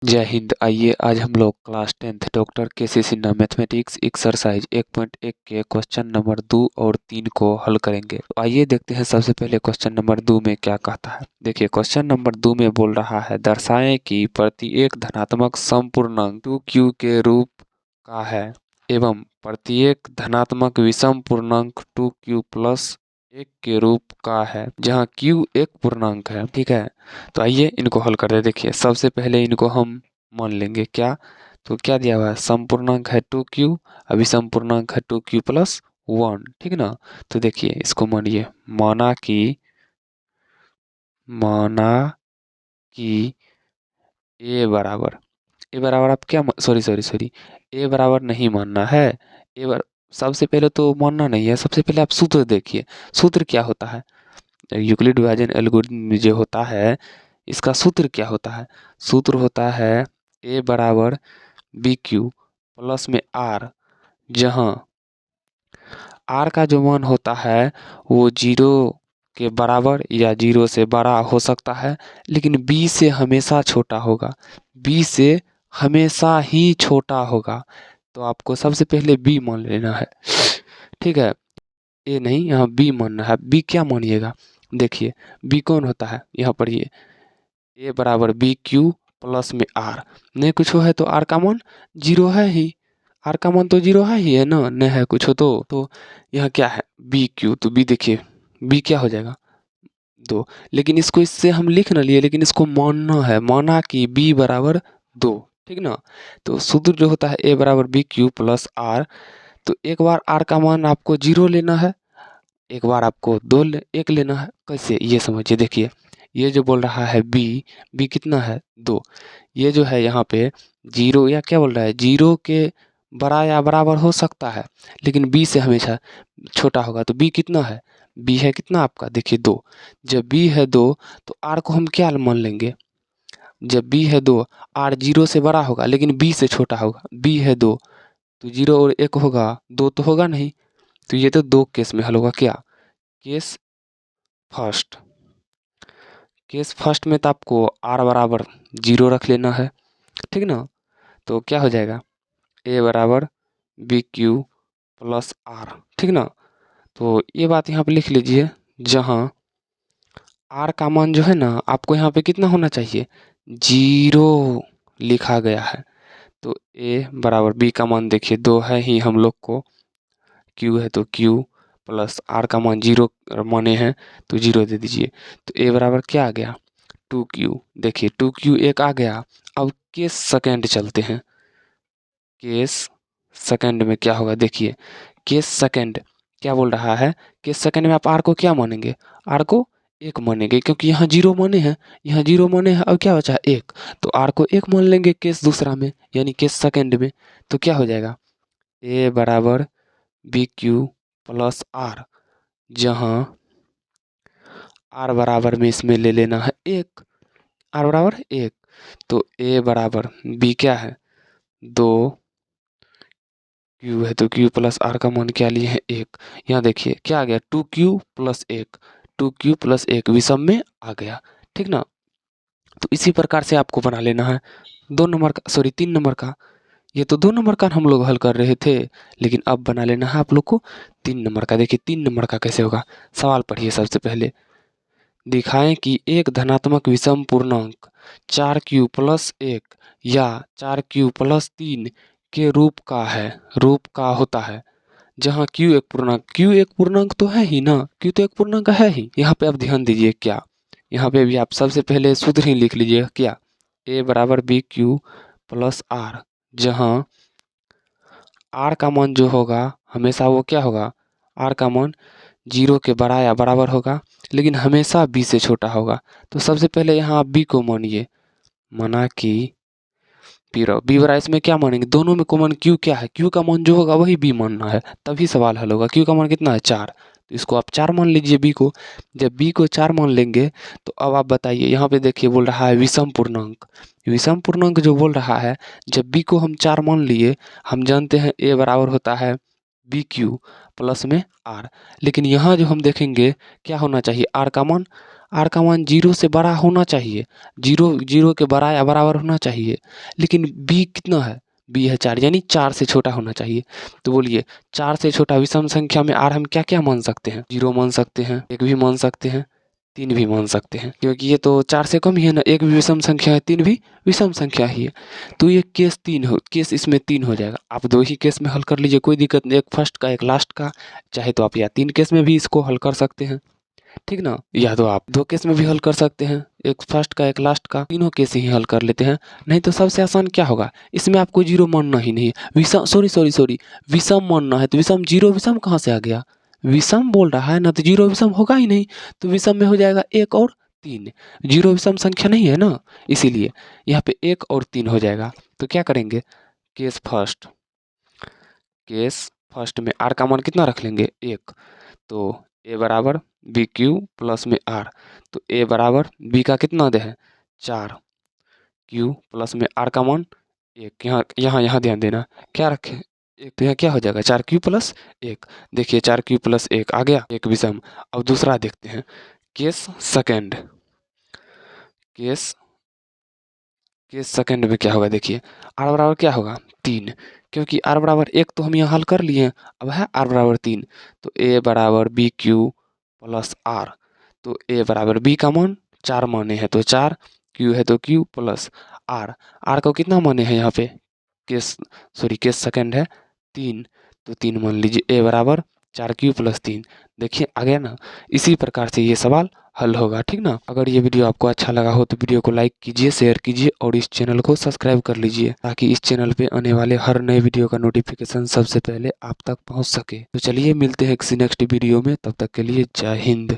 जय हिंद। आइए आज हम लोग class 10th doctor KC. Sinha mathematics exercise 1.1 के क्वेश्चन नंबर 2 और 3 को हल करेंगे। तो आइए देखते हैं सबसे पहले क्वेश्चन नंबर 2 में क्या कहता है। देखिए क्वेश्चन नंबर 2 में बोल रहा है दर्शाएं कि प्रत्येक धनात्मक समपूर्णांक 2q के रूप का है एवं प्रत्येक धनात्मक विषम पूर्णांक 2q प्लस 1 के रूप का है जहाँ q एक पूर्णांक है। ठीक है, तो आइए इनको हल करते हैं। देखिए सबसे पहले इनको हम मान लेंगे क्या, तो क्या दिया हुआ है, समपूर्णांक है 2q, अभी समपूर्णांक है 2q प्लस 1। ठीक ना, तो देखिए इसको मानिए, माना कि ए बराबर आप क्या सॉरी सॉरी सॉरी ए बराबर नहीं मानना है। ए बार सबसे पहले तो मानना नहीं है, सबसे पहले आप सूत्र देखिए। सूत्र क्या होता है, यूक्लिड डिवीजन एल्गोरिथम जो होता है इसका सूत्र क्या होता है, सूत्र होता है ए बराबर बी क्यू प्लस में आर, जहाँ आर का जो मान होता है वो 0 के बराबर या 0 से बड़ा हो सकता है, लेकिन बी से हमेशा छोटा होगा, बी से हमेशा ही छोटा होगा। तो आपको सबसे पहले बी मान लेना है। ठीक है, ए नहीं, यहाँ बी मानना है। बी क्या मानिएगा, देखिए बी कौन होता है, यहाँ पढ़िए, ए बराबर बी क्यू प्लस में आर, नहीं कुछ है तो आर का मान 0 है ही, आर का मान तो 0 है ही, है ना, नहीं है कुछ हो तो यहाँ क्या है बी क्यू, तो बी देखिए बी क्या हो जाएगा 2, लेकिन इसको इससे हम लिख ना लिए, लेकिन इसको मानना है, माना कि बी बराबर 2। ठीक ना, तो सूत्र जो होता है ए बराबर बी क्यू प्लस आर, तो एक बार आर का मान आपको 0 लेना है, एक बार आपको 1 लेना है। कैसे, ये समझिए, देखिए ये जो बोल रहा है बी, बी कितना है 2, ये जो है यहाँ पे 0 या क्या बोल रहा है 0 के बड़ा या बराबर हो सकता है, लेकिन बी से हमेशा छोटा होगा। तो बी कितना है, बी है कितना आपका, देखिए 2। जब बी है 2 तो आर को हम क्या मान लेंगे, जब बी है 2, आर 0 से बड़ा होगा लेकिन बी से छोटा होगा, बी है 2 तो 0 और 1 होगा, 2 तो होगा नहीं। तो ये तो 2 केस में हल होगा। क्या, केस फर्स्ट, केस फर्स्ट में तो आपको आर बराबर 0 रख लेना है। ठीक ना, तो क्या हो जाएगा ए बराबर बी क्यू प्लस आर। ठीक ना, तो ये बात यहाँ पे लिख लीजिए, जहाँ आर का मान जो है ना आपको यहाँ पे कितना होना चाहिए 0 लिखा गया है। तो ए बराबर बी का मान देखिए 2 है ही हम लोग को, क्यू है तो क्यू प्लस आर का मान 0 माने हैं तो 0 दे दीजिए। तो ए बराबर क्या आ गया 2q, देखिए 2q एक आ गया। अब केस सेकंड चलते हैं, केस सेकंड में क्या होगा, देखिए केस सेकंड क्या बोल रहा है, केस सेकंड में आप आर को क्या मानेंगे, आर को 1 मानेंगे, क्योंकि यहाँ 0 माने हैं, यहाँ 0 माने हैं, अब क्या बचा है 1, तो आर को 1 मान लेंगे केस दूसरा में, यानी केस सेकंड में। तो क्या हो जाएगा ए बराबर बी क्यू प्लस आर, जहाँ आर बराबर में इसमें ले लेना है 1, आर बराबर 1, तो ए बराबर बी क्या है 2, क्यू है तो क्यू प्लस आर का मान क्या लिए हैं 1। यहाँ देखिए क्या आ गया 2q प्लस 1, 2q प्लस 1 विषम में आ गया। ठीक ना, तो इसी प्रकार से आपको बना लेना है 2 नंबर का, सॉरी 3 नंबर का। ये तो 2 नंबर का हम लोग हल कर रहे थे, लेकिन अब बना लेना है आप लोग को 3 नंबर का। देखिए 3 नंबर का कैसे होगा, सवाल पढ़िए सबसे पहले, दिखाएं कि एक धनात्मक विषम पूर्णांक 4q प्लस 1 या 4q प्लस 3 के रूप का है, रूप का होता है, जहाँ q एक पूर्णांक, q एक पूर्णांक तो है ही ना, q तो एक पूर्णांक है ही। यहाँ पे आप ध्यान दीजिए, क्या यहाँ पे भी आप सबसे पहले सूत्र ही लिख लीजिए, क्या a बराबर बी क्यू प्लस आर, जहाँ आर का मान जो होगा हमेशा वो क्या होगा, आर का मान 0 के बड़ा या बराबर होगा, लेकिन हमेशा बी से छोटा होगा। तो सबसे पहले यहाँ आप बी को मानिए, माना कि बी बराबर, इसमें क्या मानेंगे, दोनों में कॉमन क्यू क्या है, क्यू का मान जो होगा वही बी मानना है, तभी सवाल हल होगा। क्यू का मान कितना है 4, तो इसको आप 4 मान लीजिए बी को। जब बी को 4 मान लेंगे तो अब आप बताइए, यहाँ पे देखिए बोल रहा है विषम पूर्णांक, विषम पूर्णांक जो बोल रहा है, जब बी को हम 4 मान लिए, हम जानते हैं ए बराबर होता है बी क्यू प्लस में आर, लेकिन यहाँ जो हम देखेंगे क्या होना चाहिए, आर का मान, आर का मान 0 से बड़ा होना चाहिए, 0 के बड़ा या बराबर होना चाहिए, लेकिन बी कितना है, बी है 4, यानी 4 से छोटा होना चाहिए। तो बोलिए 4 से छोटा विषम संख्या में आर हम क्या क्या मान सकते हैं, 0 मान सकते हैं, 1 भी मान सकते हैं, 3 भी मान सकते हैं, क्योंकि ये तो 4 से कम ही है ना, 1 भी विषम संख्या है, 3 भी विषम संख्या ही है। तो ये केस इसमें 3 हो जाएगा। आप 2 ही केस में हल कर लीजिए, कोई दिक्कत नहीं, एक फर्स्ट का एक लास्ट का, चाहे तो आप या 3 केस में भी इसको हल कर सकते हैं, ठीक ना, या तो आप 2 केस में भी हल कर सकते हैं, एक फर्स्ट का एक लास्ट का, तीनों केस ही हल कर लेते हैं। नहीं तो सबसे आसान क्या होगा, इसमें आपको 0 मानना ही नहीं है, विषम सॉरी विषम मानना है, तो विषम 0 विषम कहाँ से आ गया, विषम बोल रहा है ना, तो 0 विषम होगा ही नहीं, तो विषम में हो जाएगा 1 और 3, 0 विषम संख्या नहीं है ना, इसीलिए यहाँ पे 1 और 3 हो जाएगा। तो क्या करेंगे, केस फर्स्ट में आर का मान कितना रख लेंगे, 1, तो ए बराबर बी क्यू प्लस में आर, तो ए बराबर बी का कितना दे है 4, क्यू प्लस में आर का मान 1, यहाँ ध्यान देना, क्या रखें 1, तो यहाँ क्या हो जाएगा 4 क्यू प्लस 1, देखिए 4 क्यू प्लस 1 आ गया, एक विषम। अब दूसरा देखते हैं, केस सेकंड, केस सेकंड में क्या होगा, देखिए आर बराबर क्या होगा 3, क्योंकि आर बराबर 1 तो हम यहाँ हल कर लिए हैं, अब है आर बराबर 3, तो ए बराबर बी क्यू प्लस आर, तो ए बराबर बी का मान 4 माने हैं तो 4, क्यू है तो क्यू प्लस आर, आर को कितना माने हैं यहाँ पे, केस सेकंड है 3, तो 3 मान लीजिए, ए बराबर 4 क्यू प्लस 3, देखिए आ गया ना। इसी प्रकार से ये सवाल हल होगा, ठीक ना। अगर ये वीडियो आपको अच्छा लगा हो तो वीडियो को लाइक कीजिए, शेयर कीजिए और इस चैनल को सब्सक्राइब कर लीजिए, ताकि इस चैनल पे आने वाले हर नए वीडियो का नोटिफिकेशन सबसे पहले आप तक पहुंच सके। तो चलिए मिलते हैं किसी नेक्स्ट वीडियो में, तब तक के लिए जय हिंद।